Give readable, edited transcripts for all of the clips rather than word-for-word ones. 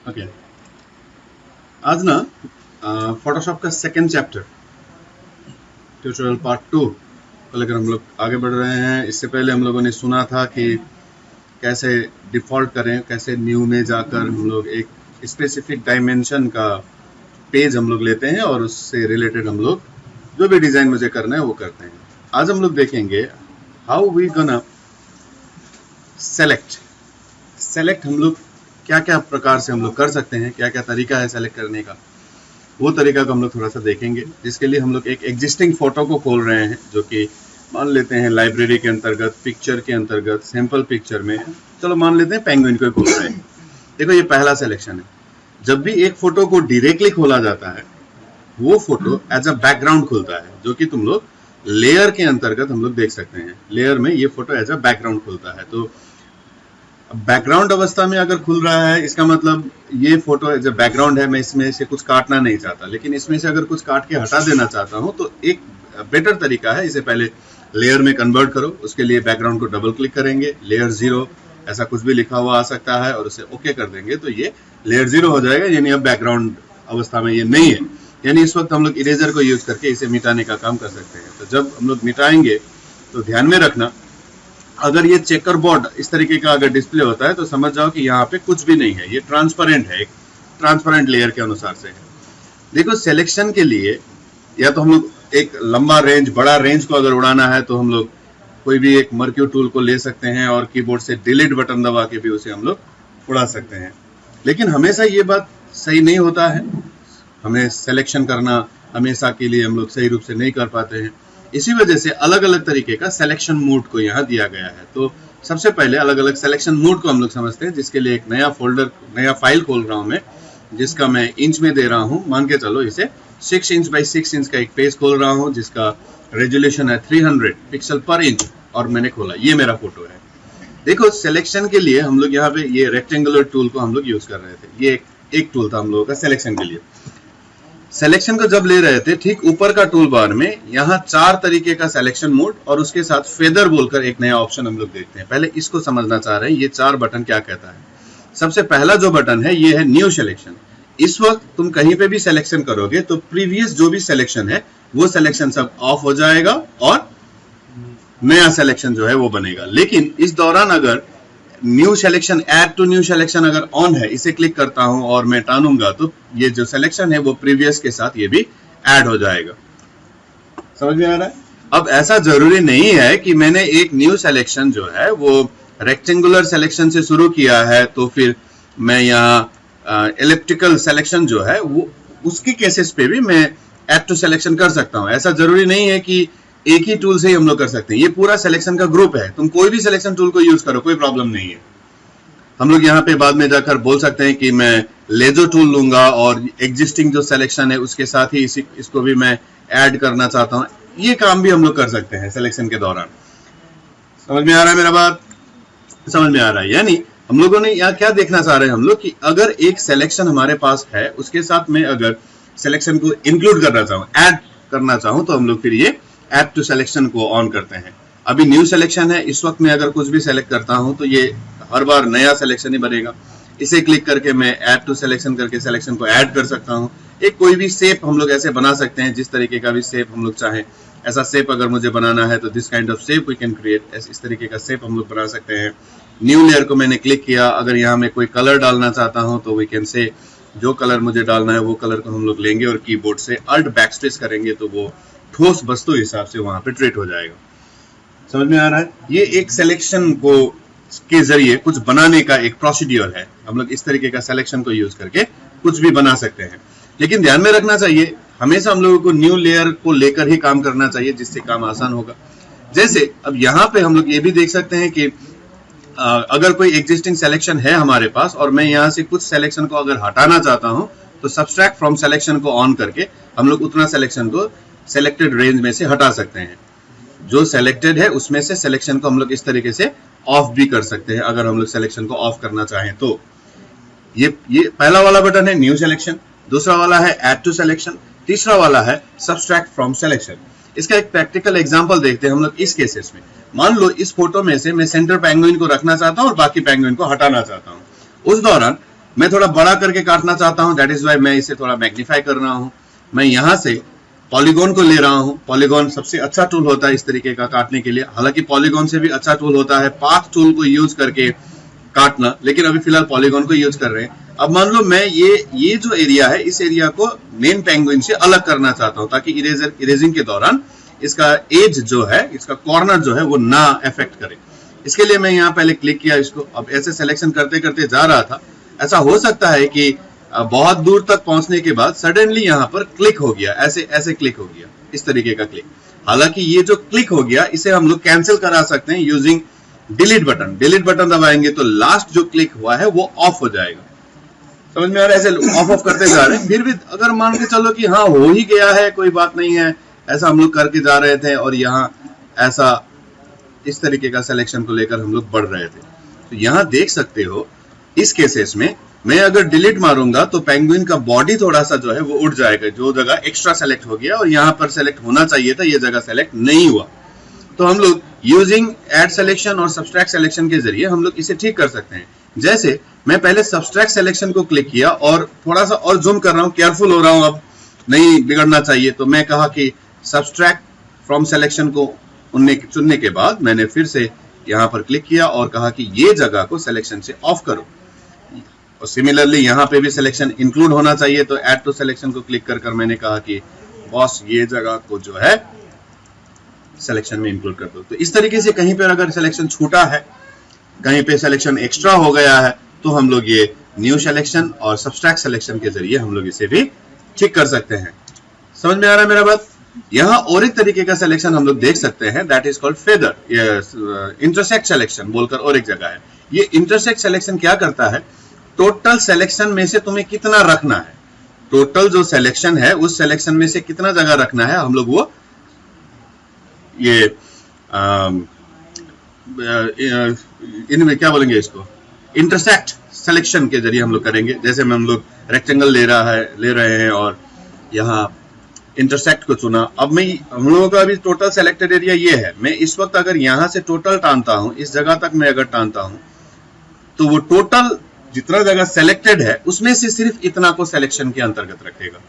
Okay आज ना Photoshop का सेकंड चैप्टर ट्यूटोरियल पार्ट 2 को लेकर हम लोग आगे बढ़ रहे हैं। इससे पहले हम लोगों ने सुना था कि कैसे डिफ़ॉल्ट करें, कैसे न्यू में जाकर हम लोग एक स्पेसिफिक डायमेंशन का पेज हम लोग लेते हैं और उससे रिलेटेड हम लोग जो भी डिज़ाइन मुझे करना है वो करते हैं। आज हम लोग देखेंगे हाउ वी गोना सेलेक्ट हम लोग क्या क्या प्रकार से हम लोग कर सकते हैं, क्या क्या तरीका है सेलेक्ट करने का, वो तरीका को हम लोग थोड़ा सा देखेंगे। जिसके लिए हम लोग एक एग्जिस्टिंग फोटो को खोल रहे हैं, जो कि मान लेते हैं लाइब्रेरी के अंतर्गत, पिक्चर के अंतर्गत, सैंपल पिक्चर में, चलो मान लेते हैं पेंगुइन को खोल रहे हैं। देखो ये पहला सिलेक्शन है। जब भी एक फोटो को डायरेक्टली खोला जाता है वो फोटो एज अ बैकग्राउंड खुलता है, जो कि तुम लोग लेयर के अंतर्गत हम लोग देख सकते हैं। लेयर में ये फोटो एज अ बैकग्राउंड खुलता है। तो बैकग्राउंड अवस्था में अगर खुल रहा है इसका मतलब ये फोटो एज अ बैकग्राउंड है, मैं इसमें से कुछ काटना नहीं चाहता, लेकिन इसमें से अगर कुछ काट के हटा देना चाहता हूं तो एक बेटर तरीका है, इसे पहले लेयर में कन्वर्ट करो। उसके लिए बैकग्राउंड को डबल क्लिक करेंगे, लेयर 0 ऐसा कुछ भी लिखा हुआ आ सकता है और उसे ओके कर देंगे तो ये लेयर 0 हो जाएगा, यानी अब बैकग्राउंड अवस्था में ये नहीं है। यानी इस वक्त हम लोग इरेजर को यूज करके इसे मिटाने का काम कर सकते हैं। तो जब हम लोग मिटाएंगे तो ध्यान में रखना, अगर ये चेकर बोर्ड इस तरीके का अगर डिस्प्ले होता है तो समझ जाओ कि यहाँ पे कुछ भी नहीं है, ये ट्रांसपेरेंट है, एक ट्रांसपेरेंट लेयर के अनुसार से है। देखो सिलेक्शन के लिए या तो हम लोग एक लंबा रेंज, बड़ा रेंज को अगर उड़ाना है तो हम लोग कोई भी एक मर्क्यू टूल को ले सकते हैं और कीबोर्ड से डिलीट बटन दबा के भी उसे हम लोग उड़ा सकते हैं। लेकिन हमेशा ये बात सही नहीं होता है, हमें सिलेक्शन करना हमेशा के लिए हम लोग सही रूप से नहीं कर पाते हैं। इसी वजह से अलग अलग तरीके का सिलेक्शन मोड को यहाँ दिया गया है। तो सबसे पहले अलग अलग सिलेक्शन मोड को हम लोग समझते हैं, जिसके लिए एक नया फोल्डर, नया फाइल खोल रहा हूँ मैं, जिसका मैं इंच में दे रहा हूँ। मान के चलो इसे 6 इंच बाई 6 इंच का एक पेज खोल रहा हूँ जिसका रेजोल्यूशन है 300 पिक्सल पर इंच, और मैंने खोला, ये मेरा फोटो है। देखो सिलेक्शन के लिए हम लोग यहाँ पे ये रेक्टेंगुलर टूल को हम लोग यूज कर रहे थे। ये एक टूल था हम लोगों का सिलेक्शन के लिए। सिलेक्शन को जब ले रहे थे, ठीक ऊपर का टूल बार में यहाँ 4 तरीके का सिलेक्शन मोड और उसके साथ फेदर बोलकर एक नया ऑप्शन हम लोग देखते हैं। पहले इसको समझना चाह रहे हैं, ये 4 बटन क्या कहता है। सबसे पहला जो बटन है ये है न्यू सिलेक्शन। इस वक्त तुम कहीं पे भी सिलेक्शन करोगे तो प्रीवियस जो भी सिलेक्शन है वो सिलेक्शन सब ऑफ हो जाएगा और नया सिलेक्शन जो है वो बनेगा। लेकिन इस दौरान अगर new selection, add to new selection अगर ऑन है, इसे क्लिक करता हूं और मैं टानूंगा तो ये जो सिलेक्शन है वो प्रीवियस के साथ ये भी ऐड हो जाएगा। समझ में आ रहा है? अब ऐसा जरूरी नहीं है कि मैंने एक न्यू सिलेक्शन जो है वो रेक्टेंगुलर सिलेक्शन से शुरू किया है तो फिर मैं यहाँ एलिप्टिकल सिलेक्शन जो है वो उसके केसेस पे भी मैं ऐड टू सिलेक्शन कर सकता हूँ। ऐसा जरूरी नहीं है कि एक ही टूल से ही हम लोग कर सकते हैं। ये पूरा सिलेक्शन का ग्रुप है, तुम कोई भी सिलेक्शन टूल को यूज करो, कोई प्रॉब्लम नहीं है। हम लोग यहाँ पे बाद में जाकर बोल सकते हैं कि मैं लेजो टूल लूंगा और एग्जिस्टिंग जो सिलेक्शन है उसके साथ ही इसको भी मैं ऐड करना चाहता हूँ। ये काम भी हम लोग कर सकते हैं सिलेक्शन के दौरान। समझ में आ रहा है मेरा बात? समझ में आ रहा है। यानी हम लोगों ने यहाँ क्या देखना चाह रहे हैं हम लोग कि अगर एक सिलेक्शन हमारे पास है, उसके साथ में अगर सिलेक्शन को इंक्लूड करना चाहूँ, ऐड करना चाहूँ, तो हम लोग फिर ये ऐड टू सिलेक्शन को ऑन करते हैं। अभी न्यू सिलेक्शन है, इस वक्त मैं अगर कुछ भी सिलेक्ट करता हूं तो ये हर बार नया सिलेक्शन ही बनेगा। इसे क्लिक करके मैं ऐड टू सिलेक्शन करके सिलेक्शन को ऐड कर सकता हूं। एक कोई भी शेप हम लोग ऐसे बना सकते हैं, जिस तरीके का भी शेप हम लोग चाहें। ऐसा शेप अगर मुझे बनाना है तो this kind of shape we can create, इस तरीके का शेप हम लोग बना सकते हैं। न्यू लेयर को मैंने क्लिक किया, अगर यहाँ मैं कोई कलर डालना चाहता हूँ तो वी कैन से जो कलर मुझे डालना है वो कलर को हम लोग लेंगे और कीबोर्ड से अल्ट बैकस्पेस करेंगे तो वो ठोस वस्तु हिसाब से वहां पे ट्रीट हो जाएगा। समझ में आ रहा है? ये एक सिलेक्शन को के जरिए कुछ बनाने का एक प्रोसीड्यूर है। हम लोग इस तरीके का सिलेक्शन को यूज करके कुछ भी बना सकते हैं। लेकिन ध्यान में रखना चाहिए, हमेशा हम लोगों को न्यू लेयर को लेकर ही काम करना चाहिए, जिससे काम आसान होगा। जैसे अब यहाँ पे हम लोग ये भी देख सकते हैं कि अगर कोई एग्जिस्टिंग सिलेक्शन है हमारे पास और मैं यहाँ से कुछ सिलेक्शन को अगर हटाना चाहता हूँ तो सब्सट्रैक्ट फ्रॉम सिलेक्शन को ऑन करके हम लोग उतना सिलेक्शन को सेलेक्टेड रेंज में से हटा सकते हैं। जो सेलेक्टेड है उसमें से सिलेक्शन को हम लोग इस तरीके से ऑफ भी कर सकते हैं, अगर हम लोग सिलेक्शन को ऑफ करना चाहें तो। ये पहला वाला बटन है न्यू सिलेक्शन, दूसरा वाला है ऐड टू सिलेक्शन, तीसरा वाला है सब्सट्रैक्ट फ्रॉम सिलेक्शन। इसका एक प्रैक्टिकल एग्जांपल देखते हैं हम लोग इस केसेस में। मान लो इस फोटो में से मैं सेंटर पेंगुइन को रखना चाहता हूं और बाकी पेंगुइन को हटाना चाहता हूं। उस दौरान मैं थोड़ा बड़ा करके काटना चाहता हूं, दैट इज वाई मैं इसे थोड़ा मैग्नीफाई कर रहा हूं। मैं यहां से पॉलीगॉन को ले रहा हूं। पॉलीगॉन सबसे अच्छा टूल होता है इस तरीके का काटने के लिए। हालांकि पॉलीगॉन से भी अच्छा टूल होता है पाथ टूल को यूज करके काटना, लेकिन अभी फिलहाल पॉलीगॉन को यूज कर रहे हैं। अब मान लो मैं ये जो एरिया है, इस एरिया को मेन पेंगुइन से अलग करना चाहता हूं, ताकि इरेजिंग के दौरान इसका एज जो है, इसका कॉर्नर जो है वो ना अफेक्ट करे। इसके लिए मैं यहाँ पहले क्लिक किया इसको। अब ऐसे सिलेक्शन करते करते जा रहा था। ऐसा हो सकता है कि बहुत दूर तक पहुंचने के बाद सडनली यहाँ पर क्लिक हो गया, ऐसे क्लिक हो गया, इस तरीके का क्लिक। हालांकि ये जो क्लिक हो गया इसे हम लोग कैंसिल करा सकते हैं using delete button. Delete button दबाएंगे तो लास्ट जो क्लिक हुआ है वो ऑफ हो जाएगा। समझ में आ रहा है? ऐसे ऑफ करते जा रहे हैं। फिर भी अगर मान के चलो कि हाँ हो ही गया है, कोई बात नहीं है, ऐसा हम लोग करके जा रहे थे और यहाँ ऐसा इस तरीके का सिलेक्शन को लेकर हम लोग बढ़ रहे थे। तो यहाँ देख सकते हो इस केसेस में मैं अगर डिलीट मारूंगा तो पेंगुइन का बॉडी थोड़ा सा जो है वो उठ जाएगा, जो जगह एक्स्ट्रा सेलेक्ट हो गया और यहाँ पर सेलेक्ट होना चाहिए था ये जगह सेलेक्ट नहीं हुआ। तो हम लोग यूजिंग एड सिलेक्शन और सब्सट्रैक्ट सिलेक्शन के जरिए हम लोग इसे ठीक कर सकते हैं। जैसे मैं पहले सब्सट्रैक्ट सिलेक्शन को क्लिक किया और थोड़ा सा और जूम कर रहा हूँ, केयरफुल हो रहा हूँ, अब नहीं बिगड़ना चाहिए। तो मैं कहा कि सब्सट्रैक्ट फ्रॉम सिलेक्शन को चुनने के बाद मैंने फिर से यहाँ पर क्लिक किया और कहा कि ये जगह को सिलेक्शन से ऑफ करो। और सिमिलरली यहाँ पे भी सिलेक्शन इंक्लूड होना चाहिए, तो ऐड टू सिलेक्शन को क्लिक कर मैंने कहा कि बॉस ये जगह को जो है सिलेक्शन में इंक्लूड कर दो। तो इस तरीके से कहीं पर अगर सिलेक्शन छूटा है, कहीं पे सिलेक्शन एक्स्ट्रा हो गया है, तो हम लोग ये न्यू सिलेक्शन और सब्सट्रैक्ट सिलेक्शन के जरिए हम लोग इसे भी ठीक कर सकते हैं। समझ में आ रहा है मेरा बात? यहाँ और एक तरीके का सिलेक्शन हम लोग देख सकते हैं, that is called feather, intersect selection बोलकर और एक जगह है। ये इंटरसेक्ट सिलेक्शन क्या करता है, टोटल सिलेक्शन में से तुम्हें कितना रखना है, टोटल जो सिलेक्शन है उस सिलेक्शन में से कितना जगह रखना है, हम लोग वो ये इनमें क्या बोलेंगे इसको, इंटरसेक्ट सिलेक्शन के जरिए हम लोग करेंगे। जैसे में हम लोग रेक्टेंगल ले रहे हैं और यहाँ इंटरसेक्ट को चुना। अब हम लोगों का अभी टोटल सेलेक्टेड एरिया ये है। मैं इस वक्त अगर यहाँ से टोटल टानता हूँ, इस जगह तक मैं अगर टानता हूँ, तो वो टोटल जितना जगह सेलेक्टेड है उसमें से सिर्फ इतना को सिलेक्शन के अंतर्गत रखेगा,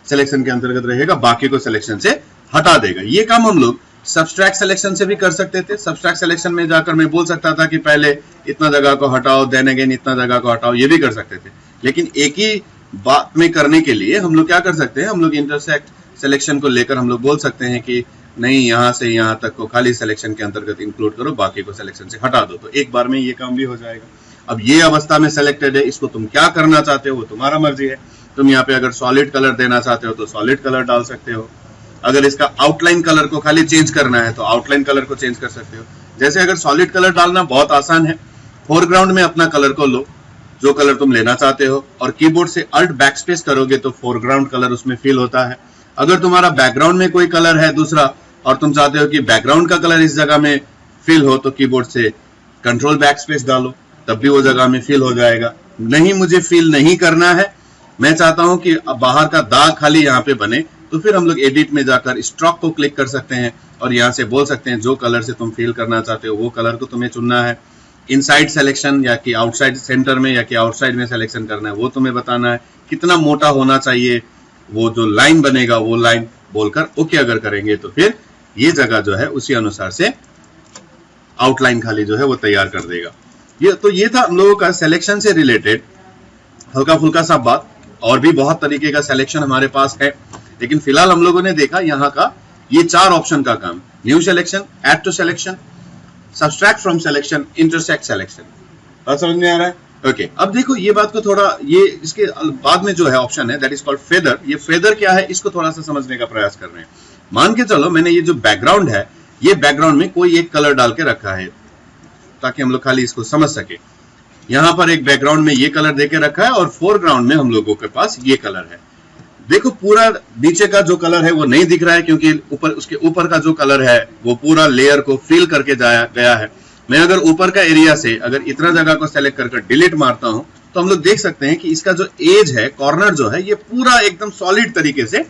सिलेक्शन के अंतर्गत रहेगा, बाकी को सिलेक्शन से हटा देगा। ये काम हम लोग सब्सट्रैक्ट सिलेक्शन से भी कर सकते थे। सब्सट्रैक्ट सिलेक्शन में जाकर मैं बोल सकता था कि पहले इतना जगह को हटाओ, देन अगेन इतना जगह को हटाओ, ये भी कर सकते थे। लेकिन एक ही बात में करने के लिए हम लोग क्या कर सकते हैं, हम लोग इंटरसेक्ट सिलेक्शन को लेकर हम लोग बोल सकते हैं कि नहीं, यहां से यहां तक को खाली सिलेक्शन के अंतर्गत इंक्लूड करो, बाकी को सिलेक्शन से हटा दो। तो एक बार में ये काम भी हो जाएगा। अब ये अवस्था में सेलेक्टेड है, इसको तुम क्या करना चाहते हो वो तुम्हारा मर्जी है। तुम यहाँ पे अगर सॉलिड कलर देना चाहते हो तो सॉलिड कलर डाल सकते हो। अगर इसका आउटलाइन कलर को खाली चेंज करना है तो आउटलाइन कलर को चेंज कर सकते हो। जैसे अगर सॉलिड कलर डालना बहुत आसान है, फोरग्राउंड में अपना कलर को लो, जो कलर तुम लेना चाहते हो, और कीबोर्ड से अल्ट बैकस्पेस करोगे तो फोरग्राउंड कलर उसमें फिल होता है। अगर तुम्हारा बैकग्राउंड में कोई कलर है दूसरा और तुम चाहते हो कि बैकग्राउंड का कलर इस जगह में फिल हो, तो कीबोर्ड से कंट्रोल बैकस्पेस डालो, तब भी वो जगह में फिल हो जाएगा। नहीं, मुझे फिल नहीं करना है, मैं चाहता हूं कि बाहर का दाग खाली यहाँ पे बने, तो फिर हम लोग एडिट में जाकर स्ट्रोक को क्लिक कर सकते हैं और यहाँ से बोल सकते हैं जो कलर से तुम फिल करना चाहते हो वो कलर को तुम्हें चुनना है। इनसाइड सिलेक्शन या कि आउटसाइड सेंटर में या कि आउटसाइड में सिलेक्शन करना है वो तुम्हें बताना है। कितना मोटा होना चाहिए वो जो लाइन बनेगा वो लाइन बोलकर ओके अगर करेंगे तो फिर ये जगह जो है उसी अनुसार से आउटलाइन खाली जो है वो तैयार कर देगा। ये था हम लोगों का सिलेक्शन से रिलेटेड हल्का फुल्का सा बात। और भी बहुत तरीके का सिलेक्शन हमारे पास है, लेकिन फिलहाल हम लोगों ने देखा यहाँ का ये 4 ऑप्शन का काम, new selection, add to selection, subtract from selection, intersect selection. बात समझ में आ रहा है? ओके, अब देखो ये बात को थोड़ा, ये इसके बाद में जो है ऑप्शन है दैट इज कॉल्ड फेदर। ये फेदर क्या है इसको थोड़ा सा समझने का प्रयास कर रहे हैं। मान के चलो मैंने ये जो बैकग्राउंड है, ये बैकग्राउंड में कोई एक कलर डाल के रखा है ताकि हम लोग खाली इसको समझ सके। यहाँ पर एक बैकग्राउंड में ये कलर देके रखा है और फोरग्राउंड में हम लोगों के पास ये कलर है। देखो पूरा नीचे का जो कलर है वो नहीं दिख रहा है क्योंकि उसके ऊपर का जो कलर है वो पूरा लेयर को फिल करके गया है। मैं अगर ऊपर का एरिया से अगर इतना जगह को सेलेक्ट करके डिलीट मारता हूं तो हम लोग देख सकते हैं कि इसका जो एज है, कॉर्नर जो है, ये पूरा एकदम सॉलिड तरीके से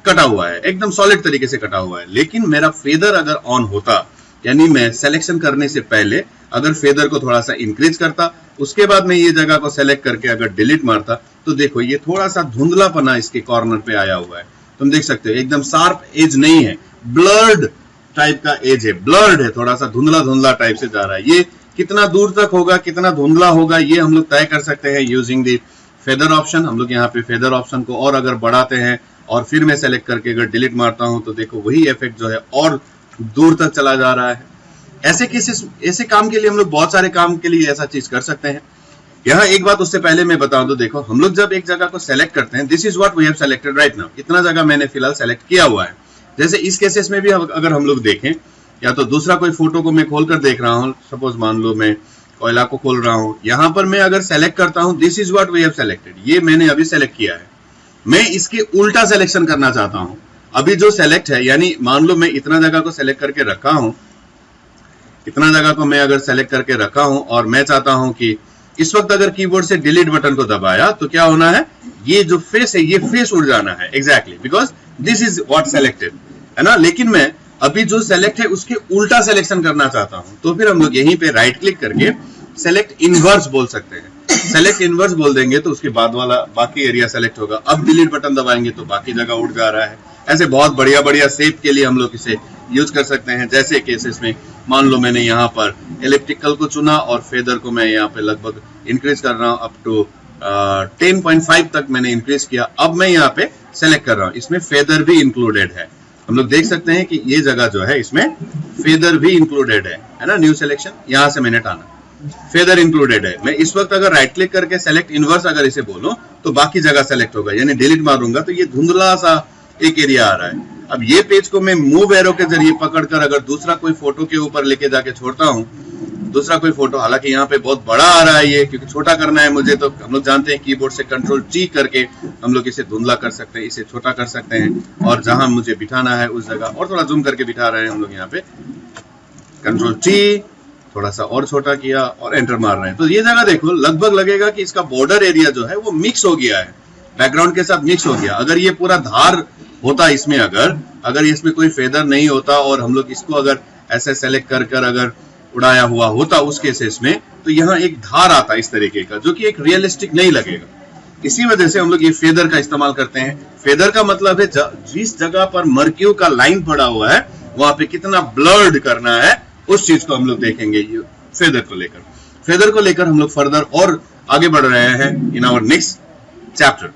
कटा हुआ है, एकदम सॉलिड तरीके से कटा हुआ है। लेकिन मेरा फेदर अगर ऑन होता, यानी मैं सिलेक्शन करने से पहले अगर फेदर को थोड़ा सा इंक्रीज करता उसके बाद मैं ये जगह को सेलेक्ट करके अगर डिलीट मारता तो देखो ये थोड़ा सा धुंधलापना इसके कॉर्नर पे आया हुआ है, तुम देख सकते हो एकदम शार्प एज नहीं है, ब्लर्ड टाइप का एज है, ब्लर्ड है, थोड़ा सा धुंधला धुंधला टाइप से जा रहा है। ये कितना दूर तक होगा, कितना धुंधला होगा, ये हम लोग तय कर सकते हैं यूजिंग द फेदर ऑप्शन। हम लोग यहाँ पे फेदर ऑप्शन को और अगर बढ़ाते हैं और फिर मैं सेलेक्ट करके अगर डिलीट मारता हूं तो देखो वही इफेक्ट जो है और दूर तक चला जा रहा है। ऐसे काम के लिए हम लोग बहुत सारे काम के लिए ऐसा चीज कर सकते हैं। यहाँ एक बात उससे पहले मैं बताऊं तो देखो हम लोग जब एक जगह को सेलेक्ट करते हैं, this is what we have selected right now, इतना जगह मैंने फिलहाल सेलेक्ट किया हुआ है। जैसे इस केसेस में भी अगर हम लोग देखें, या तो दूसरा कोई फोटो को मैं खोलकर देख रहा हूं, सपोज मान लो मैं कोयला को खोल रहा हूं, यहां पर मैं अगर सेलेक्ट करता हूं this is what we have selected, ये मैंने अभी सेलेक्ट किया है, मैं इसके उल्टा सिलेक्शन करना चाहता हूं। अभी जो सेलेक्ट है, यानी मान लो मैं इतना जगह को सेलेक्ट करके रखा हूं, इतना जगह को मैं अगर सेलेक्ट करके रखा हूं और मैं चाहता हूं कि इस वक्त अगर कीबोर्ड से डिलीट बटन को दबाया तो क्या होना है, ये जो फेस है ये फेस उड़ जाना है, exactly because this is what selected, है ना। लेकिन मैं अभी जो सेलेक्ट है उसके उल्टा सिलेक्शन करना चाहता हूं, तो फिर हम लोग यहीं पे राइट क्लिक करके सेलेक्ट इनवर्स बोल सकते हैं। सेलेक्ट इनवर्स बोल देंगे तो उसके बाद वाला बाकी एरिया सेलेक्ट होगा। अब डिलीट बटन दबाएंगे तो बाकी जगह उड़ जा रहा है। ऐसे बहुत बढ़िया बढ़िया शेप के लिए हम लोग इसे यूज कर सकते हैं। जैसे केसेस में मान लो मैंने यहाँ पर एलिप्टिकल को चुना और फेदर को मैं यहाँ पे लगभग इंक्रीज कर रहा हूँ अप टू 10.5 तक मैंने इंक्रीज किया। अब मैं यहाँ पे सेलेक्ट कर रहा हूँ, इसमें फेदर भी इंक्लूडेड है। हम लोग देख सकते हैं कि ये जगह जो है इसमें फेदर भी इंक्लूडेड है ना। न्यू सिलेक्शन, यहां से मैंने टाना, फेदर इंक्लूडेड है। मैं इस वक्त अगर राइट क्लिक करके सेलेक्ट इनवर्स अगर इसे बोलूं तो बाकी जगह सेलेक्ट होगा, यानी डिलीट मारूंगा तो ये धुंधला सा एक एरिया आ रहा है। अब ये पेज को मैं मूव एरो के जरिए पकड़कर अगर दूसरा कोई फोटो के ऊपर लेके जाके छोड़ता हूं, दूसरा कोई फोटो, हालांकि यहाँ पे बहुत बड़ा आ रहा है ये, क्योंकि छोटा करना है मुझे, तो हम लोग जानते हैं कीबोर्ड से कंट्रोल टी करके हम लोग इसे धुंधला कर सकते हैं, इसे छोटा कर सकते हैं, और जहां मुझे बिठाना है उस जगह और थोड़ा जूम करके बिठा रहे हैं हम लोग यहाँ पे, कंट्रोल टी, थोड़ा सा और छोटा किया और एंटर मार रहे हैं। तो ये जगह देखो लगभग लगेगा कि इसका बॉर्डर एरिया जो है वो मिक्स हो गया है, बैकग्राउंड के साथ मिक्स हो गया। अगर ये पूरा धार होता इसमें, अगर इसमें कोई फेदर नहीं होता और हम लोग इसको अगर ऐसे सेलेक्ट कर अगर उड़ाया हुआ होता उस केसेस में, तो यहाँ एक धार आता इस तरीके का, जो कि एक रियलिस्टिक नहीं लगेगा। इसी वजह से हम लोग ये फेदर का इस्तेमाल करते हैं। फेदर का मतलब है जिस जगह पर मर्क्यू का लाइन पड़ा हुआ है वहां पे कितना ब्लर्ड करना है, उस चीज को हम लोग देखेंगे ये फेदर को लेकर। फेदर को लेकर हम लोग फर्दर और आगे बढ़ रहे हैं इन आवर नेक्स्ट चैप्टर।